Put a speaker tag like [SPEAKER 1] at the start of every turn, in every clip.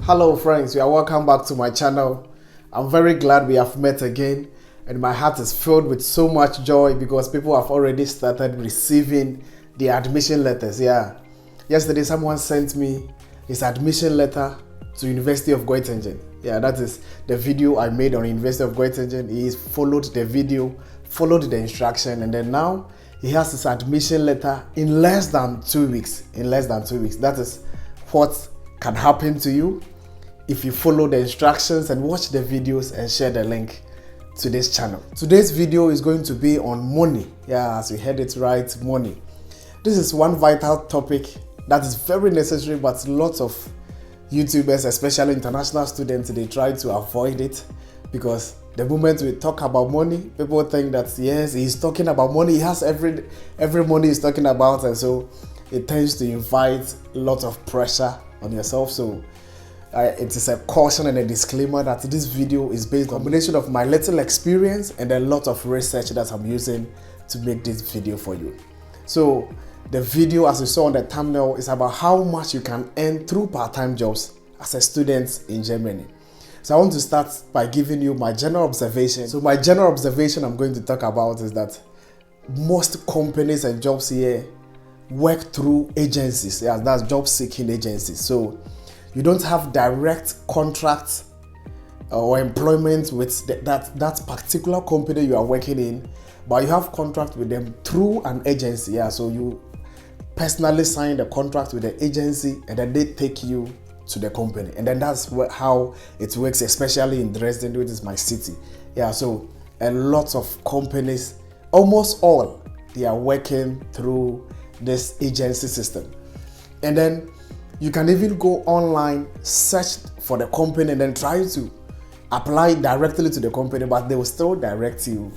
[SPEAKER 1] Hello friends, you are welcome back to my channel. I'm very glad we have met again, and my heart is filled with so much joy because people have already started receiving the admission letters. Yesterday someone sent me his admission letter to University of Göttingen. That is the video I made on University of Göttingen. He followed the video, followed the instruction, and then now he has his admission letter in less than 2 weeks. That is what can happen to you if you follow the instructions and watch the videos and share the link to this channel. Today's video is going to be on money. As you heard it right, money. This is one vital topic that is very necessary, but lots of YouTubers, especially international students, they try to avoid it because the moment we talk about money, people think that yes, he's talking about money. He has every money he's talking about, and so it tends to invite a lot of pressure on yourself. So it is a caution and a disclaimer that this video is based on a combination of my little experience and a lot of research that I'm using to make this video for you. So the video, as you saw on the thumbnail, is about how much you can earn through part-time jobs as a student in Germany. So I want to start by giving you my general observation. So my general observation I'm going to talk about is that most companies and jobs here work through agencies. That's job seeking agencies. So you don't have direct contracts or employment with that particular company you are working in, but you have contract with them through an agency. So you personally sign the contract with the agency, and then they take you to the company, and then that's how it works, especially in Dresden, which is my city. So a lot of companies, almost all, they are working through this agency system. And then you can even go online, search for the company, and then try to apply directly to the company, but they will still direct you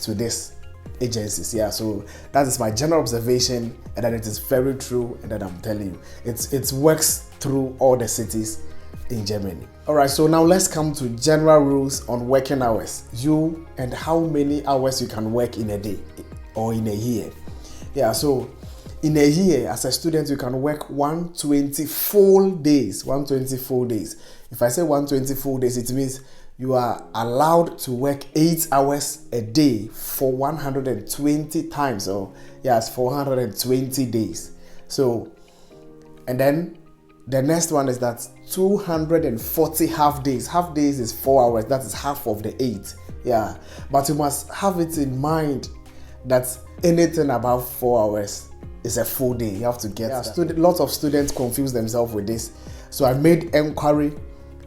[SPEAKER 1] to this agencies. So that is my general observation, and that it is very true, and that I'm telling you it works through all the cities in Germany. All right, so now let's come to general rules on working hours, you and how many hours you can work in a day or in a year. So in a year, as a student, you can work 120 full days. 120 full days. If I say 120 full days, it means you are allowed to work 8 hours a day for 120 times. So yes, 420 days. So, and then the next one is that 240 half days. Half days is 4 hours. That is half of the 8. But you must have it in mind that anything above 4 hours is a full day. You have to get that. Lots of students confuse themselves with this. So I made inquiry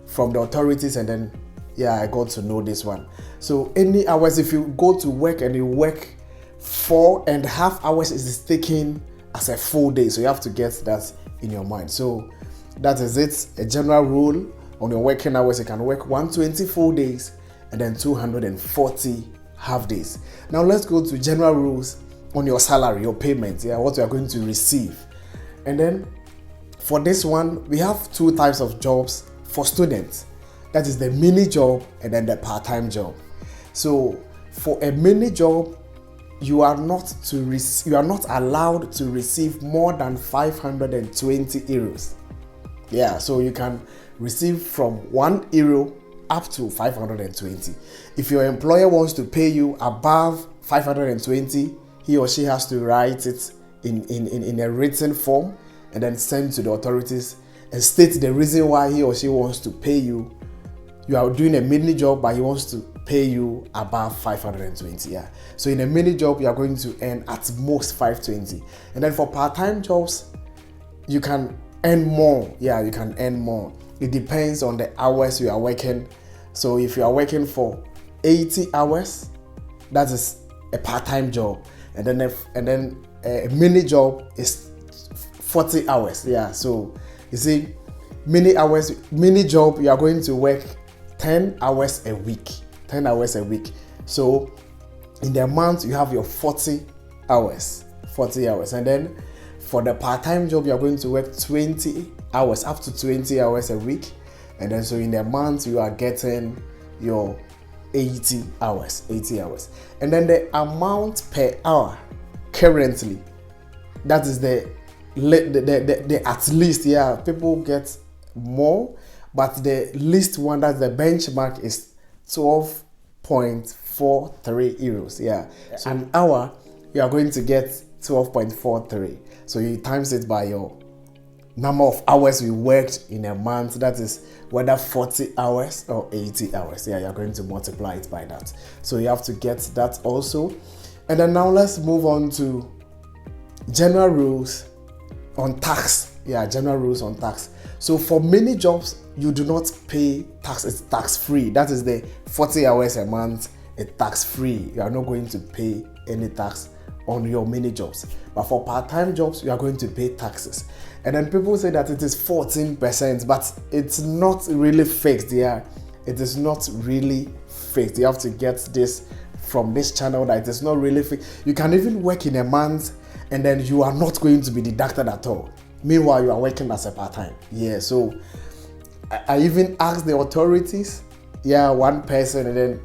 [SPEAKER 1] from the authorities, and then I got to know this one. So any hours, if you go to work and you work 4.5 hours, is taken as a full day. So you have to get that in your mind. So that is it. A general rule on your working hours: you can work 120 full days and then 240 half days. Now let's go to general rules on your salary, your payment, what you are going to receive. And then for this one, we have two types of jobs for students. That is the mini job and then the part-time job. So for a mini job, you are not allowed to receive more than 520 euros. So you can receive from €1 up to 520. If your employer wants to pay you above 520, he or she has to write it in a written form and then send to the authorities and state the reason why he or she wants to pay you. You are doing a mini job, but he wants to pay you above 520. So in a mini job, you are going to earn at most 520. And then for part-time jobs, you can earn more. You can earn more. It depends on the hours you are working. So if you are working for 80 hours, that is a part-time job. And then a mini job is 40 hours. So you see, mini job, you are going to work 10 hours a week. 10 hours a week. So in the month, you have your 40 hours. And then for the part-time job, you are going to work 20 hours, up to 20 hours a week. And then so in the month, you are getting your 80 hours. And then the amount per hour currently, that is the at least. People get more, but the least one, that's the benchmark, is 12.43 euros. Yeah, so an hour you are going to get 12.43. So you times it by your number of hours we worked in a month. That is whether 40 hours or 80 hours. Yeah, you're going to multiply it by that. So you have to get that also. And then now let's move on to general rules on tax. Yeah, general rules on tax. So for many jobs, you do not pay tax. It's tax free. That is the 40 hours a month. It's tax free. You are not going to pay any tax on your mini jobs. But for part-time jobs, you are going to pay taxes. And then people say that it is 14%, but it's not really fixed. Yeah, it is not really fixed. You have to get this from this channel that it is not really fixed. You can even work in a month and then you are not going to be deducted at all. Meanwhile, you are working as a part-time. Yeah, so I even asked the authorities, yeah, one person, and then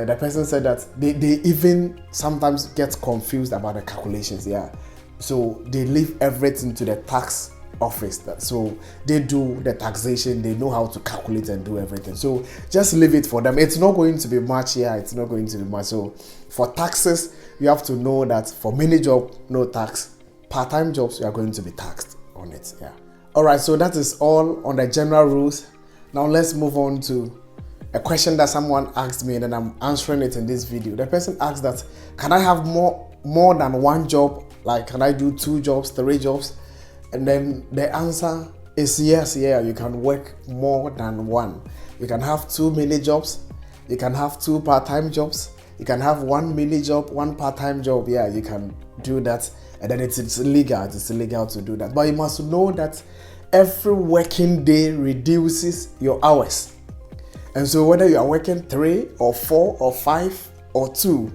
[SPEAKER 1] the person said that they even sometimes get confused about the calculations. Yeah, so they leave everything to the tax office. So they do the taxation, they know how to calculate and do everything. So just leave it for them. It's not going to be much. Yeah, it's not going to be much. So for taxes, you have to know that for mini job, no tax. Part-time jobs, you are going to be taxed on it. Yeah. All right, so that is all on the general rules. Now let's move on to a question that someone asked me, and then I'm answering it in this video. The person asked that, can I have more than one job? Like, can I do 2 jobs, 3 jobs? And then the answer is yes. Yeah, you can work more than one. You can have 2 mini jobs. You can have 2 part-time jobs. You can have 1 mini job, 1 part-time job. Yeah, you can do that. And then it's illegal. It's illegal to do that. But you must know that every working day reduces your hours. And so whether you are working 3 or 4 or 5 or 2,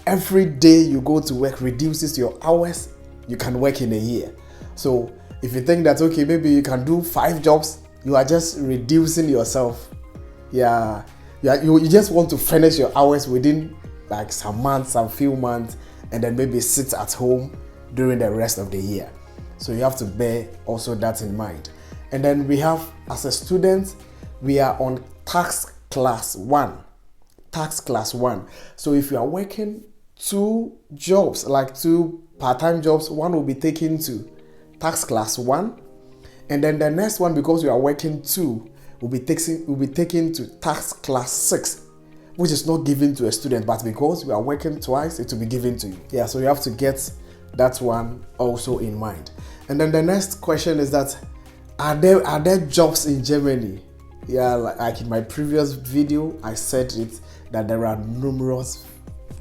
[SPEAKER 1] every day you go to work reduces your hours you can work in a year. So if you think that, okay, maybe you can do 5 jobs, you are just reducing yourself. Yeah, you just want to finish your hours within like some months, some few months, and then maybe sit at home during the rest of the year. So you have to bear also that in mind. And then we have, as a student, we are on tax class 1. Tax class 1. So if you are working 2 jobs, like 2 part-time jobs, one will be taken to tax class 1, and then the next one, because you are working 2, will be taken to tax class 6, which is not given to a student, but because we are working twice, it will be given to you. Yeah, so you have to get that one also in mind. And then the next question is that, are there jobs in Germany? Yeah, like in my previous video, I said it, that there are numerous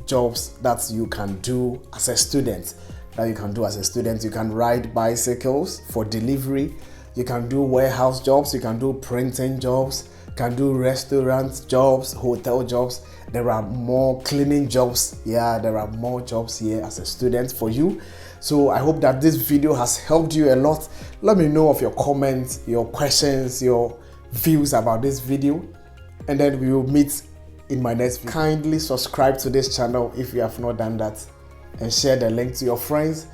[SPEAKER 1] jobs that you can do as a student. You can ride bicycles for delivery. You can do warehouse jobs. You can do printing jobs. You can do restaurant jobs, hotel jobs. There are more cleaning jobs. Yeah, there are more jobs here as a student for you. So I hope that this video has helped you a lot. Let me know of your comments, your questions, your views about this video, and then we will meet in my next video. Kindly subscribe to this channel if you have not done that, and share the link to your friends.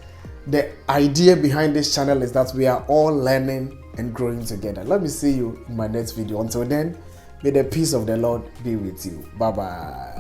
[SPEAKER 1] The idea behind this channel is that we are all learning and growing together. Let me see you in my next video. Until then, may the peace of the Lord be with you. Bye bye.